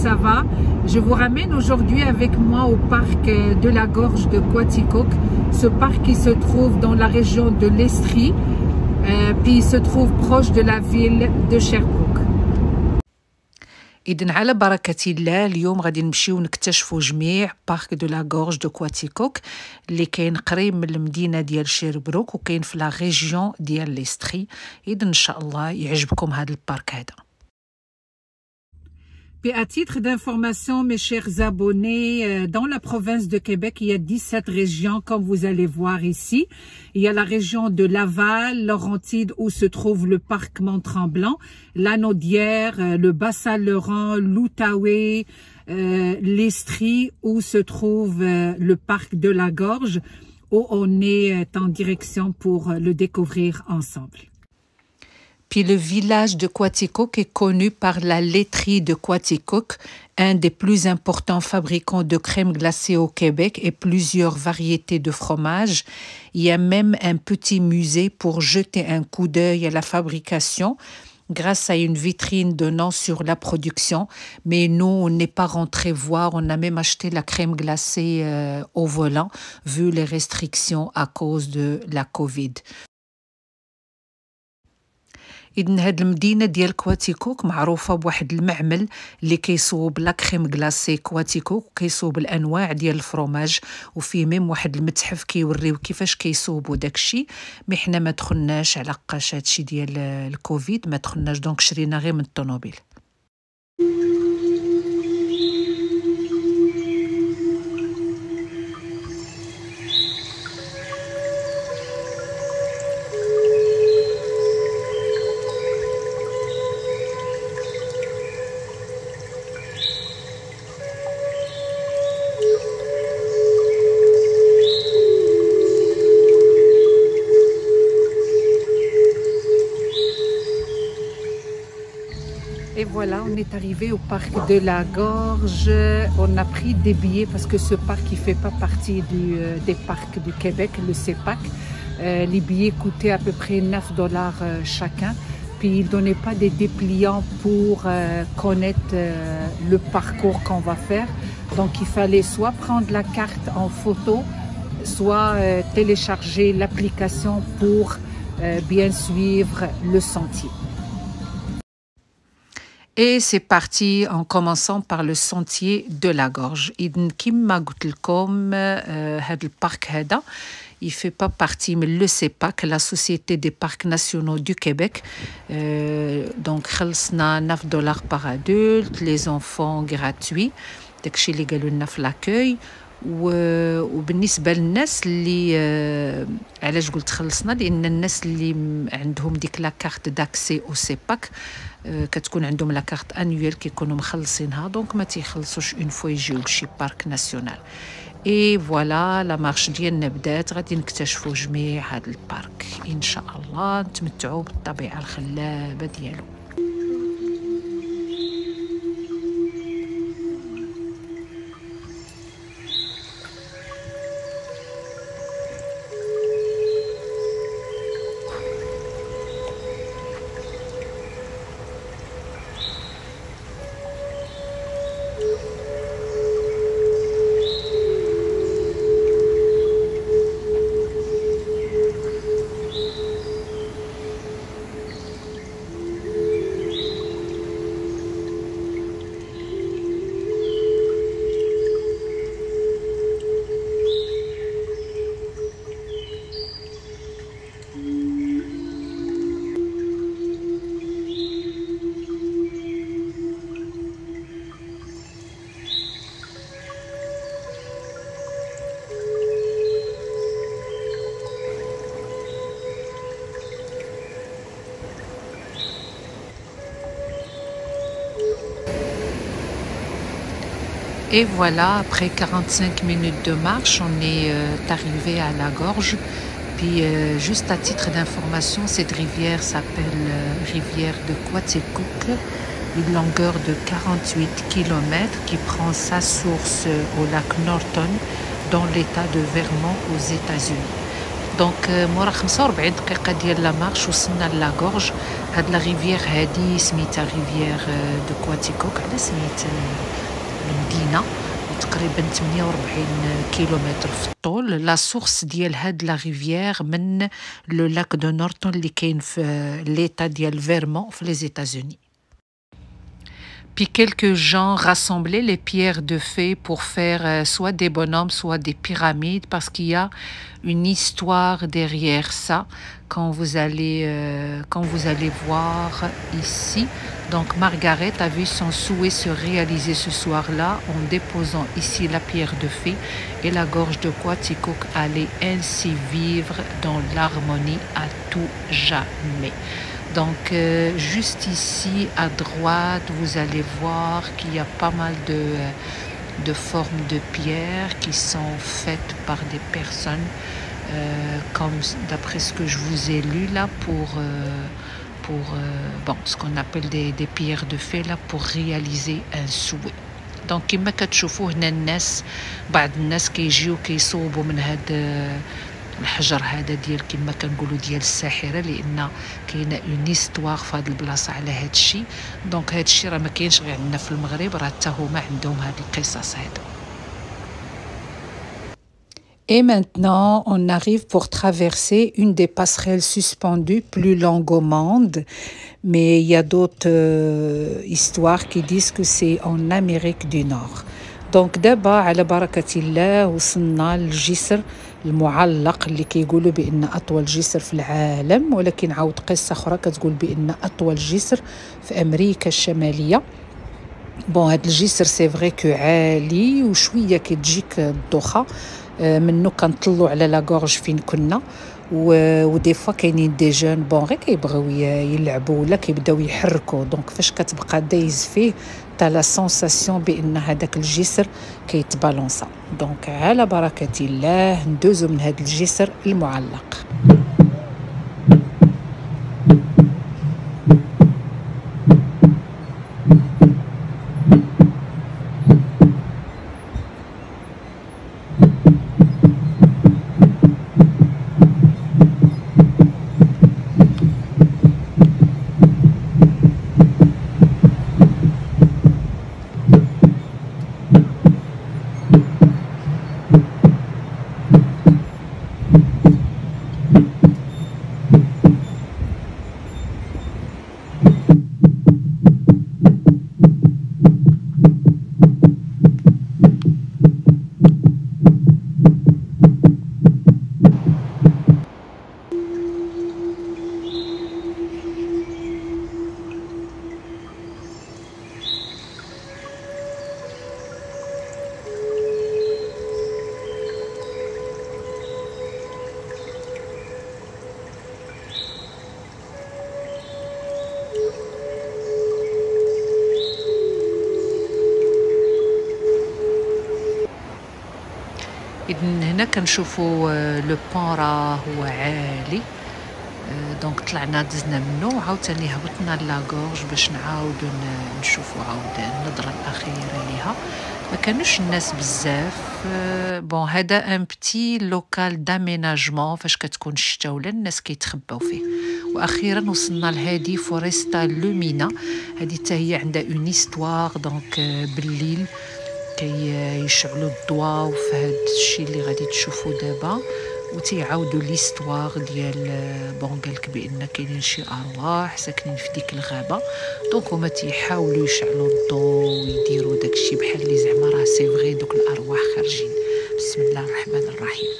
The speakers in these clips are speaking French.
ça va? Je vous ramène aujourd'hui avec moi au parc de la Gorge de Coaticook. Ce parc qui se trouve dans la région de l'Estrie, puis il se trouve proche de la ville de Sherbrooke. إذن على بركة الله اليوم غادي نمشيو نكتشفوا جميع بارك دو لا غورج دو كواتيكوك اللي كاين قريب من المدينة ديال شيربروك وكاين في لا ريجيون ديال ليستري. إذن إن شاء الله يعجبكم هذا البارك هذا. Puis à titre d'information, mes chers abonnés, dans la province de Québec, il y a 17 régions, comme vous allez voir ici. Il y a la région de Laval, Laurentide, où se trouve le parc Mont-Tremblant, Lanaudière, le Bas-Saint-Laurent, l'Outaouais, l'Estrie, où se trouve le parc de la Gorge, où on est en direction pour le découvrir ensemble. Puis le village de Coaticook est connu par la laiterie de Coaticook, un des plus importants fabricants de crème glacée au Québec et plusieurs variétés de fromages. Il y a même un petit musée pour jeter un coup d'œil à la fabrication grâce à une vitrine donnant sur la production. Mais nous, on n'est pas rentré voir, on a même acheté la crème glacée au volant vu les restrictions à cause de la Covid. إذن هاد المدينة ديال كواتيكوك معروفة بواحد المعمل اللي كيصوب لا كريم غلاسي كواتيكوك وكيصوب الأنواع ديال الفروماج وفيه ميم واحد المتحف كيوريو كيفاش كيصوبوا داكشي. مي حنا ما دخلناش على قاش هادشي ديال الكوفيد ما دخلناش دونك شرينا غير من الطوموبيل. Et voilà, on est arrivé au parc de la Gorge. On a pris des billets parce que ce parc ne fait pas partie des parcs du Québec, le CEPAC. Les billets coûtaient à peu près 9 $ chacun. Puis ils ne donnaient pas des dépliants pour connaître le parcours qu'on va faire. Donc il fallait soit prendre la carte en photo, soit télécharger l'application pour bien suivre le sentier. Et c'est parti en commençant par le sentier de la Gorge. إذن كما قلت لكم هذا البارك هذا il fait pas partie mais le CEPAC, la Société des Parcs Nationaux du Québec. Donc خلصنا 9 $ par adulte, les enfants gratuits. داكشي اللي قالوا لنا في لاكوي. وبالنسبه للناس اللي علاش قلت خلصنا لان الناس اللي عندهم ديك لا كارت داكسي او سيباك كتكون عندهم لا كارت انويل كيكونوا مخلصينها دونك ما تيخلصوش اون فوا يجيو لشي بارك ناسيونال. اي فوالا لا مارش ديالنا بدات غادي نكتشفوا جميع هذا البارك ان شاء الله نتمتعوا بالطبيعه الخلابه ديالو. Et voilà, après 45 minutes de marche, on est arrivé à la Gorge. Puis, juste à titre d'information, cette rivière s'appelle rivière de Coaticook, une longueur de 48 km qui prend sa source au lac Norton, dans l'état de Vermont aux États-Unis. دونك مورا 45 دقيقه ديال لا مارش وصلنا لاغورج. هاد لا ريفيير هادي سميتها ريفيير دو كواتيكوك على سميت المدينه، تقريبا 48 كيلومتر في الطول. لا سورس ديال هاد لا ريفيير من لو لاك دو نورتون اللي كاين في ليتا ديال فيرمون في لي زيتازوني. Puis quelques gens rassemblaient les pierres de fée pour faire soit des bonhommes, soit des pyramides, parce qu'il y a une histoire derrière ça, quand vous allez voir ici. Donc Margaret a vu son souhait se réaliser ce soir-là en déposant ici la pierre de fée, et la gorge de Coaticook allait ainsi vivre dans l'harmonie à tout jamais. Donc, juste ici à droite, vous allez voir qu'il y a pas mal de formes de pierres qui sont faites par des personnes, comme d'après ce que je vous ai lu là, bon, ce qu'on appelle des pierres de fée là, pour réaliser un souhait. Donc, كما كتشوفوا هنا الناس، بعض الناس كيجيو كيصوبوا من هاد الحجر هذا ديال كما كنقولوا ديال الساحره، لان كاينه اون هيستوار في هذه البلاصه على هذا الشيء. دونك هذا الشيء راه ما كاينش غير عندنا في المغرب، راه حتى هما عندهم هاد القصص هادو. Et maintenant, on arrive pour traverser une des passerelles suspendues plus longue au monde. Mais il y a d'autres histoires qui disent que c'est en Amérique du Nord. Donc دابا على بركة الله وصلنا للجسر المعلق اللي كيقولوا بأن أطول جسر في العالم، ولكن عاود قصة أخرى كتقول بأن أطول جسر في أمريكا الشمالية. بون هاد الجسر سي فري كو عالي وشوية كتجيك الدوخة منو كنطلوا على لاغورج فين كنا، ودي فوا كاينين دي جون بون غير كيبغيو يلعبوا ولا كيبداو يحركوا. دونك فاش كتبقى دايز فيه تا لا سونساسيون بان هذاك الجسر كيتبالونسا. دونك على بركه الله ندوزو من هذا الجسر المعلق. إذن هنا كنشوفوا لو بون راه هو عالي. دونك طلعنا دزنا منه وعاوتاني هبطنا لاغورج باش نعاودو نشوفوا عاود النظره الاخيره ليها. ما كانوش الناس بزاف. بون هذا ان بتي لوكال داميناجمون فاش كتكون الشتا ولا الناس كيتخباو فيه. واخيرا وصلنا لهادي فوريستا لومينا. هذه حتى هي عندها اون هيستوار. دونك بالليل كيشعلوا الضواء وفي هذا الشيء اللي غادي تشوفوا دابا، وتيعاودوا ليستوار ديال بون قالك بان كاينين شي ارواح ساكنين في ديك الغابه. دونك هما تيحاولوا يشعلوا الضوء ويديروا داكشي بحال اللي زعما راه سي فغي دوك الارواح خارجين. بسم الله الرحمن الرحيم.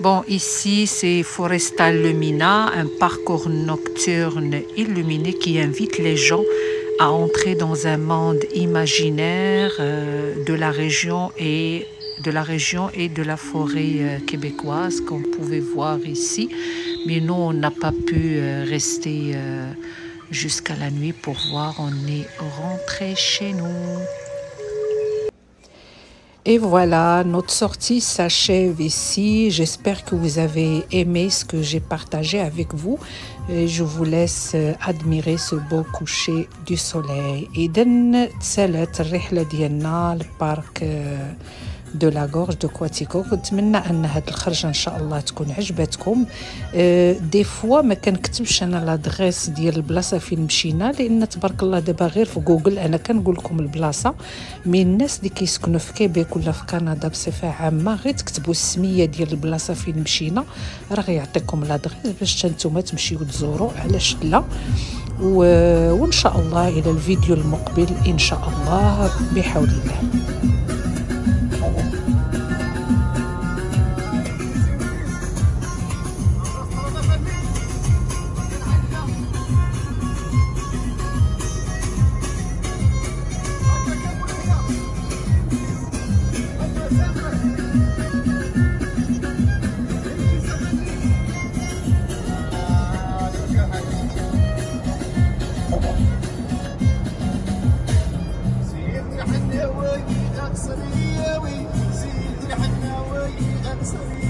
Bon, ici, c'est Forestal Lumina, un parcours nocturne illuminé qui invite les gens à entrer dans un monde imaginaire de la région et de la forêt québécoise, comme vous pouvez voir ici. Mais nous, on n'a pas pu rester jusqu'à la nuit pour voir. On est rentré chez nous. Et voilà, notre sortie s'achève ici. J'espère que vous avez aimé ce que j'ai partagé avec vous. Et je vous laisse admirer ce beau coucher du soleil. إذن تسالت الرحلة ديالنا لبارك دو لا غورج دو كواتيكو. كنتمنى ان هاد الخرجه ان شاء الله تكون عجبتكم. دي فوا ما كنكتبش انا لادريس ديال البلاصه فين مشينا، لان تبارك الله دابا غير في جوجل انا كنقول لكم البلاصه. من الناس اللي كيسكنوا في كيبيك ولا في كندا بصفه عامه غير تكتبوا السميه ديال البلاصه فين مشينا راه غيعطيكم لادريس باش نتوما تمشيو تزوروا، علاش لا. وان شاء الله الى الفيديو المقبل ان شاء الله بحول الله. سيدي الحناوي غنصرياوي، سيدي الحناوي غنصرياوي.